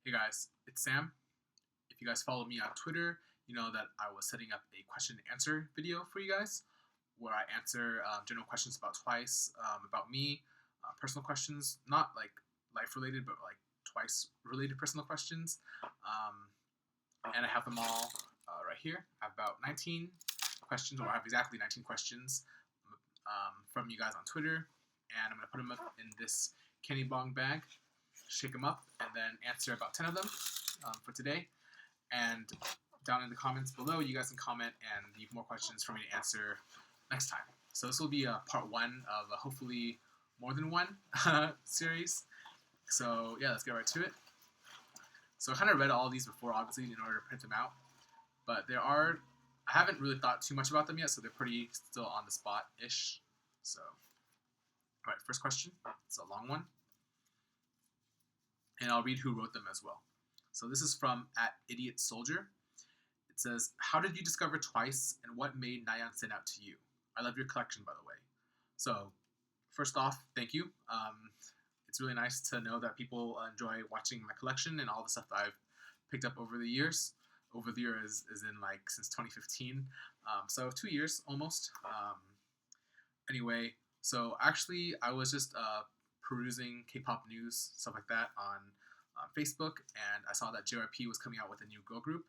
Hey guys, it's Sam. If you guys follow me on Twitter, you know that I was setting up a question and answer video for you guys where I answer general questions about Twice, about me, personal questions, not like life related, but like Twice related personal questions. And I have them all right here. I have about 19 questions, or I have exactly 19 questions from you guys on Twitter. And I'm going to put them up in this candy bong bag, shake them up, and then answer about 10 of them for today. And down in the comments below, you guys can comment and leave more questions for me to answer next time. So this will be part one of hopefully more than one series. So yeah, let's get right to it. So I kind of read all these before, obviously, in order to print them out. But I haven't really thought too much about them yet, so they're pretty still on the spot-ish. So, all right, first question. It's a long one. And I'll read who wrote them as well. So this is from @IdiotSoldier. It says, how did you discover Twice, and what made Nayeon stand out to you? I love your collection, by the way. So, first off, thank you. It's really nice to know that people enjoy watching my collection and all the stuff that I've picked up over the years. Over the years is in like since 2015. So 2 years almost. Anyway, so actually I was just perusing K-pop news, stuff like that on Facebook, and I saw that JYP was coming out with a new girl group.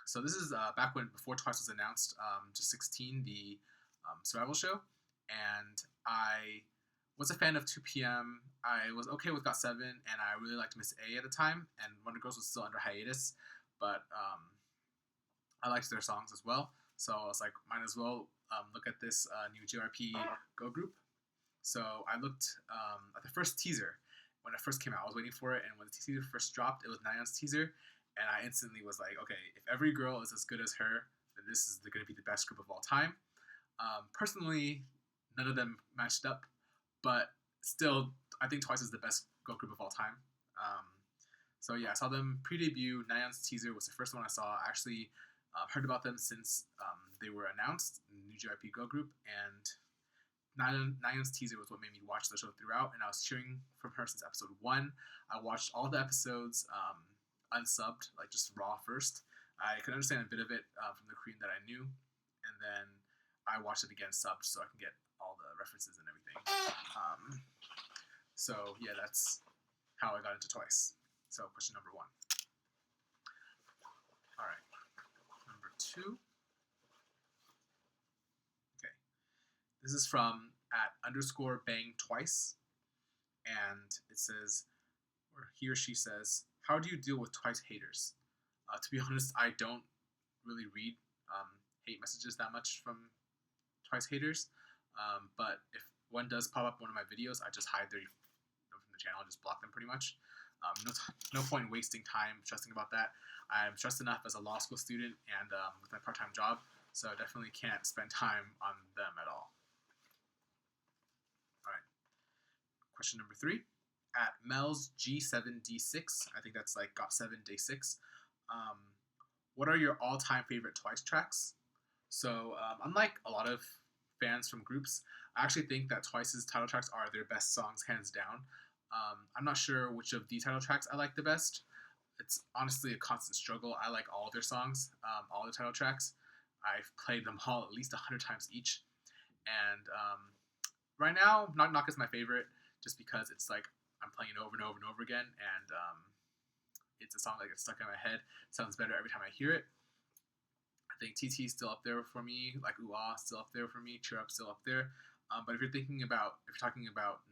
So this is back before Twice was announced, just 16, the survival show, and I was a fan of 2PM. I was okay with GOT7, and I really liked Miss A at the time, and Wonder Girls was still under hiatus, but I liked their songs as well, so I was like, might as well look at this new JYP girl group. So I looked at the first teaser when it first came out. I was waiting for it, and when the teaser first dropped, it was Nayeon's teaser, and I instantly was like, okay, if every girl is as good as her, then this is going to be the best group of all time. Personally, none of them matched up, but still, I think Twice is the best girl group of all time. So yeah, I saw them pre-debut. Nayeon's teaser was the first one I saw. I actually heard about them since they were announced, the new JYP girl group, and Nayeon's teaser was what made me watch the show throughout, and I was cheering from her since episode 1. I watched all the episodes unsubbed, like just raw first. I could understand a bit of it from the Korean that I knew, and then I watched it again subbed so I can get all the references and everything. So yeah, that's how I got into Twice. So question number 1. All right, number 2. Okay, this is from @_bang_twice, and it says, or he or she says, how do you deal with Twice haters? To be honest, I don't really read hate messages that much from Twice haters, but if one does pop up in one of my videos, I just hide from the channel, just block them pretty much. No point in wasting time stressing about that. I'm stressed enough as a law school student and with my part-time job, so I definitely can't spend time on them at all. All right. Question number 3. @MelsG7D6, I think that's like GOT7 Day 6. What are your all-time favorite Twice tracks? So, unlike a lot of fans from groups, I actually think that Twice's title tracks are their best songs, hands down. I'm not sure which of the title tracks I like the best. It's honestly a constant struggle. I like all of their songs, all the title tracks. I've played them all at least 100 times each. And right now, Knock Knock is my favorite, just because it's like I'm playing it over and over and over again, and it's a song that gets stuck in my head. It sounds better every time I hear it. I think TT is still up there for me, like Ooh Ah still up there for me, Cheer Up still up there. But if you're talking about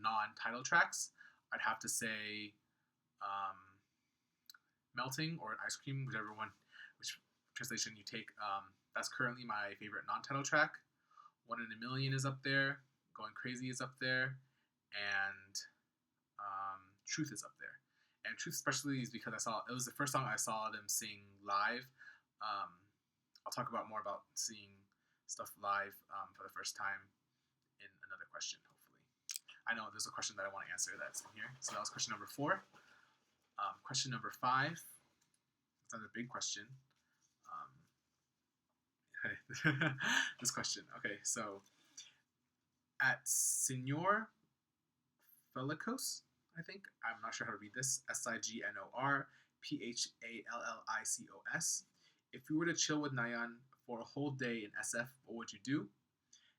non-title tracks, I'd have to say Melting or Ice Cream, which translation you take. That's currently my favorite non-title track. 1 in a Million is up there. Going Crazy is up there, and Truth is up there. And Truth especially is because it was the first song I saw them sing live. I'll talk more about seeing stuff live for the first time in another question, hopefully. I know there's a question that I want to answer that's in here. So that was question number 4. Question number 5. It's another big question. This question. Okay, so @Senor Felicos, I think. I'm not sure how to read this. SIGNOR Phallicos. If you were to chill with Nayan for a whole day in SF, what would you do?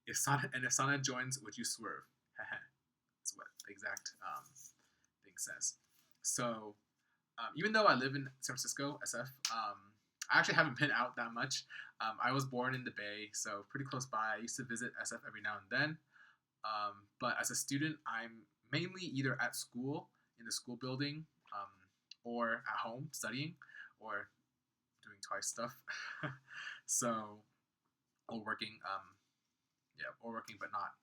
If Sana joins, would you swerve? That's what the exact thing says. So even though I live in San Francisco, SF, I actually haven't been out that much. I was born in the Bay, so pretty close by. I used to visit SF every now and then. But as a student, I'm mainly either at school, in the school building, or at home studying, or doing Twice stuff. So, or working, or working, but not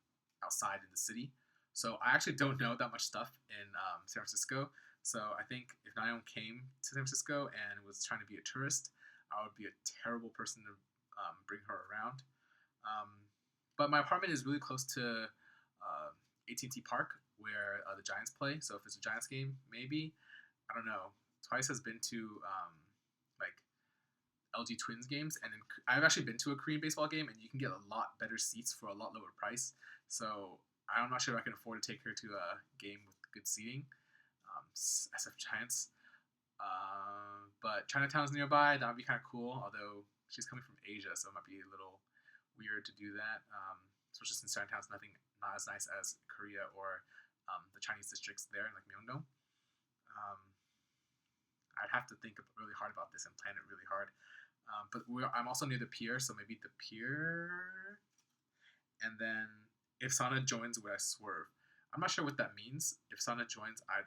outside in the city. So I actually don't know that much stuff in San Francisco. So I think if Nayeon came to San Francisco and was trying to be a tourist, I would be a terrible person to bring her around. But my apartment is really close to AT&T Park, where the Giants play. So if there's a Giants game, maybe. I don't know. Twice has been to like LG Twins games, and I've actually been to a Korean baseball game, and you can get a lot better seats for a lot lower price. So I'm not sure if I can afford to take her to a game with good seating. SF Giants. But Chinatown's nearby. That would be kind of cool, although she's coming from Asia, so it might be a little weird to do that. Especially since Chinatown's not as nice as Korea or the Chinese districts there, like Myeongdong. I'd have to think really hard about this and plan it really hard. But I'm also near the pier, so maybe the pier. And then if Sana joins, would I swerve? I'm not sure what that means. If Sana joins, I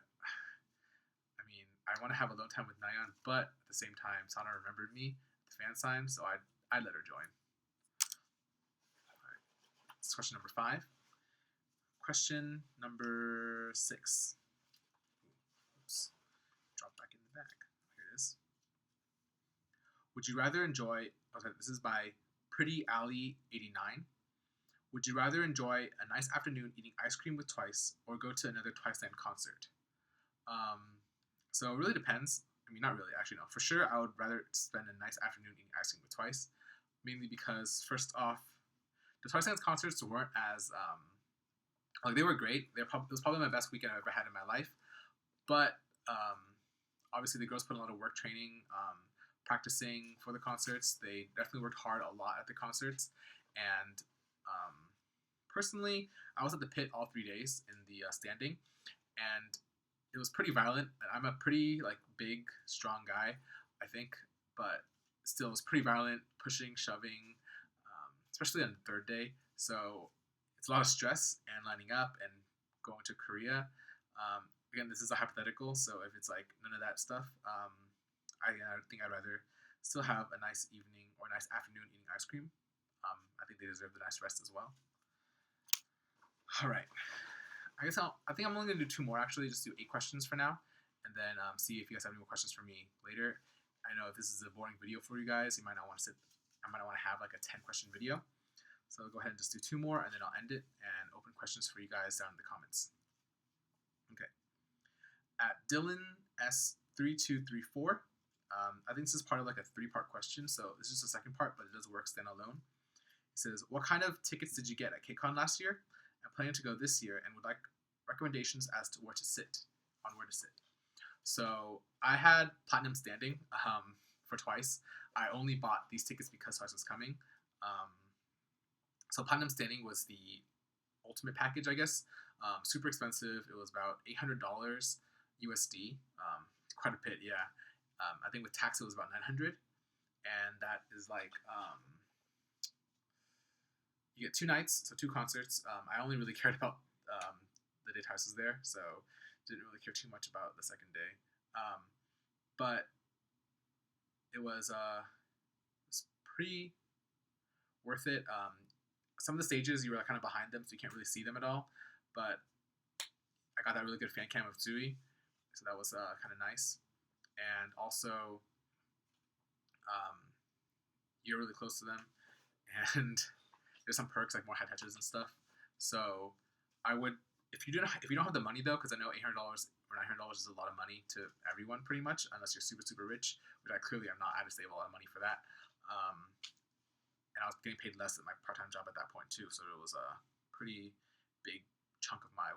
want to have alone time with Nayeon, but at the same time, Sana remembered me, the fan sign, so I'd let her join. All right. This is question number 5. Question number 6. Oops. Drop back in the bag. Here it is. Would you rather enjoy... Okay, this is by Pretty Alley 89. Would you rather enjoy a nice afternoon eating ice cream with Twice or go to another Twice Land concert? So it really depends. I mean, not really, actually, no. For sure, I would rather spend a nice afternoon eating ice cream with Twice. Mainly because, first off, the Twice Land's concerts weren't as... they were great. It was probably my best weekend I've ever had in my life. But obviously, the girls put a lot of work training, practicing for the concerts. They definitely worked hard a lot at the concerts. And personally, I was at the pit all 3 days in the standing. And it was pretty violent. I'm a pretty big, strong guy, I think. But still, it was pretty violent, pushing, shoving, especially on the 3rd day. So it's a lot of stress and lining up and going to Korea. Again, this is a hypothetical, so if it's none of that stuff, I think I'd rather still have a nice evening or a nice afternoon eating ice cream. I think they deserve the nice rest as well. All right. I think I'm only going to do 2 more, actually. Just do 8 questions for now, and then see if you guys have any more questions for me later. I know if this is a boring video for you guys, you might not want to I might not want to have a 10-question video. So I'll go ahead and just do 2 more, and then I'll end it and open questions for you guys down in the comments. Okay. At Dylan S3234, I think this is part of a 3-part question, so this is the second part, but it does work standalone. It says, what kind of tickets did you get at KCON last year? I'm planning to go this year and would like recommendations as to where to sit. So I had Platinum Standing for Twice. I only bought these tickets because Twice was coming. So Platinum Standing was the ultimate package, I guess. Super expensive. It was about $800 USD. Quite a bit, yeah. I think with tax it was about $900, and that is you get 2 nights, so 2 concerts. I only really cared about the day Twice was there, so didn't really care too much about the second day. But it was pretty worth it. Some of the stages you were kind of behind them, so you can't really see them at all. But I got that really good fan cam of Zui, so that was kind of nice. And also, you're really close to them, and there's some perks like more high touches and stuff. So I would, if you don't have the money though, because I know $800 or $900 is a lot of money to everyone pretty much, unless you're super super rich, which I clearly am not. I had to save a lot of money for that. And I was getting paid less at my part-time job at that point too, so it was a pretty big chunk of my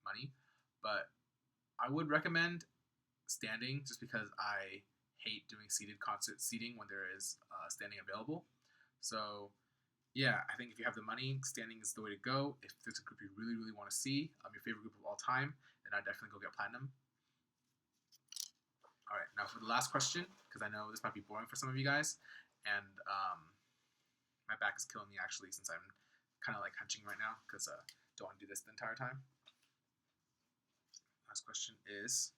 money. But I would recommend standing just because I hate doing seated concert seating when there is standing available. So yeah, I think if you have the money, standing is the way to go. If there's a group you really, really want to see, your favorite group of all time, then I'd definitely go get platinum. All right, now for the last question, because I know this might be boring for some of you guys, and my back is killing me actually since I'm kind of like hunching right now because don't want to do this the entire time. Last question is,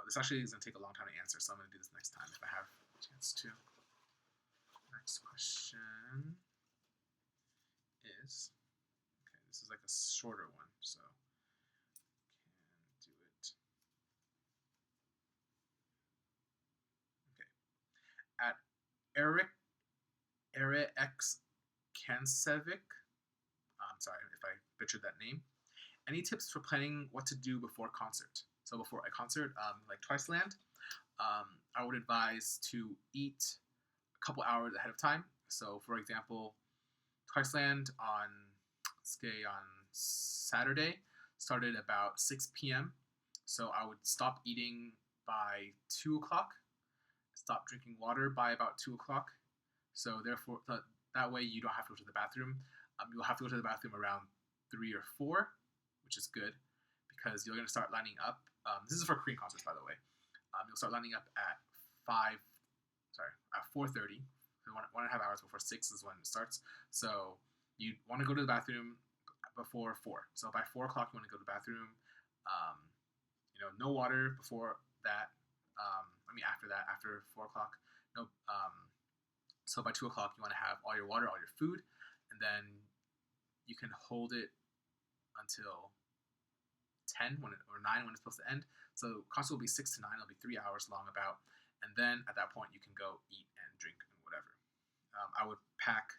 this actually is going to take a long time to answer, so I'm going to do this next time if I have a chance to. Next question is, okay, this is like a shorter one, so can do it. Okay. At X Kansevic, I'm sorry if I butchered that name. Any tips for planning what to do before concert? So before a concert, like Twiceland, I would advise to eat a couple hours ahead of time. So for example, Twiceland on Saturday started about 6 p.m. So I would stop eating by 2 o'clock, stop drinking water by about 2 o'clock. So therefore, that way you don't have to go to the bathroom. You'll have to go to the bathroom around 3 or 4, which is good because you're going to start lining up. This is for Korean concerts, by the way. You'll start lining up at 4:30. 1.5 hours before 6 is when it starts. So you want to go to the bathroom before 4. So by 4 o'clock, you want to go to the bathroom. No water before that. After that, after 4 o'clock. No. So by 2 o'clock, you want to have all your water, all your food, and then you can hold it until 10 or 9 when it's supposed to end. So concert will be 6 to 9. It'll be 3 hours long about. And then at that point, you can go eat and drink and whatever. I would pack.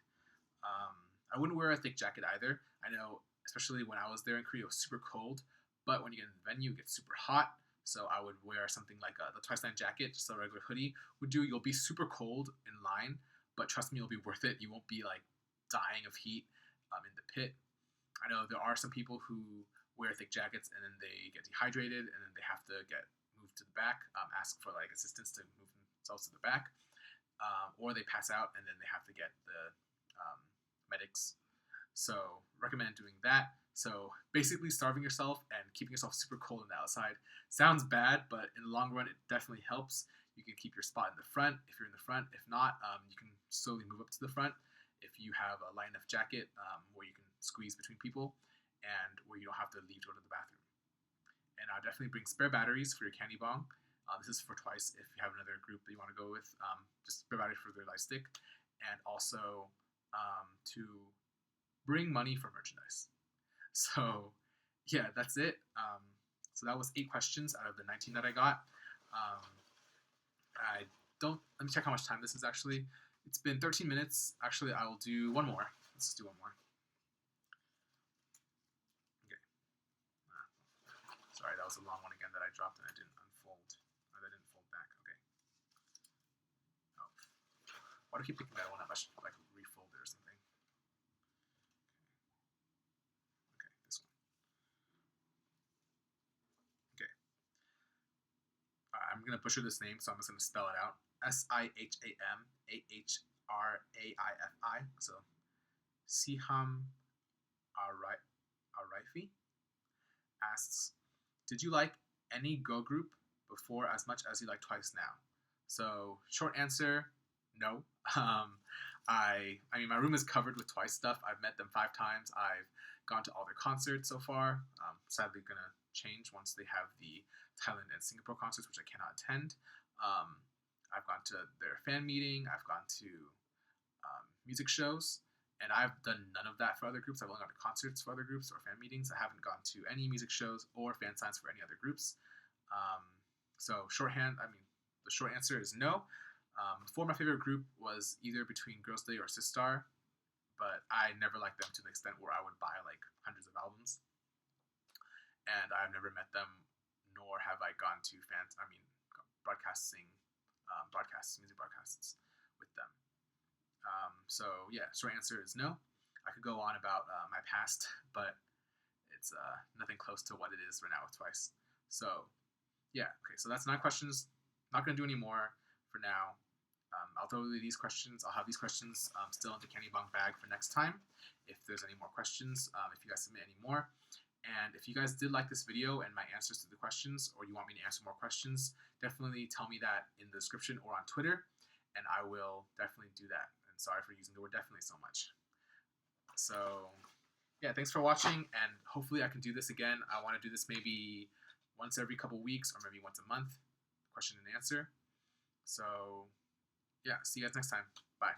I wouldn't wear a thick jacket either. I know, especially when I was there in Korea, it was super cold. But when you get in the venue, it gets super hot. So I would wear something like the Twiceland jacket, just a regular hoodie would do. You'll be super cold in line, but trust me, it'll be worth it. You won't be like dying of heat in the pit. I know there are some people who wear thick jackets and then they get dehydrated and then they have to get moved to the back, ask for like assistance to move themselves to the back, or they pass out and then they have to get the medics. So recommend doing that. So basically starving yourself and keeping yourself super cold on the outside sounds bad, but in the long run it definitely helps. You can keep your spot in the front if you're in the front. If not, you can slowly move up to the front if you have a light enough jacket where you can squeeze between people and where you don't have to leave to go to the bathroom. And I'll definitely bring spare batteries for your candy bong. This is for Twice if you have another group that you want to go with. Just spare batteries for their light stick. And also to bring money for merchandise. So yeah, that's it. So that was 8 questions out of the 19 that I got. Let me check how much time this is actually. It's been 13 minutes. Actually, I will do one more. Let's just do one more. Okay. Sorry, that was a long one again that I dropped and I didn't unfold. Or that didn't fold back. Okay. Oh. Why do I keep thinking that I want to like refold it or something? Okay, this one. Okay. I'm gonna butcher this name, so I'm just gonna spell it out. SIHAM AHRAIFI. So Siham Araifi asks, did you like any girl group before as much as you like Twice now? So short answer, no. I mean, my room is covered with Twice stuff. I've met them 5 times. I've gone to all their concerts so far. Sadly, gonna change once they have the Thailand and Singapore concerts, which I cannot attend. I've gone to their fan meeting. I've gone to music shows, and I've done none of that for other groups. I've only gone to concerts for other groups or fan meetings. I haven't gone to any music shows or fan signs for any other groups. So the short answer is no. Before, my favorite group was either between Girls' Day or Sistar, but I never liked them to the extent where I would buy like hundreds of albums. And I've never met them, nor have I gone to music broadcasts with them. So yeah, short answer is no. I could go on about my past, but it's nothing close to what it is right now with Twice. So Yeah, okay, so that's 9 questions. Not going to do any more for now. I'll throw these questions. I'll have these questions still in the candy bong bag for next time. If there's any more questions, if you guys submit any more. And if you guys did like this video and my answers to the questions, or you want me to answer more questions, definitely tell me that in the description or on Twitter, and I will definitely do that. And sorry for using the word definitely so much. So yeah, thanks for watching, and hopefully I can do this again. I want to do this maybe once every couple weeks or maybe once a month, question and answer. So yeah, see you guys next time. Bye.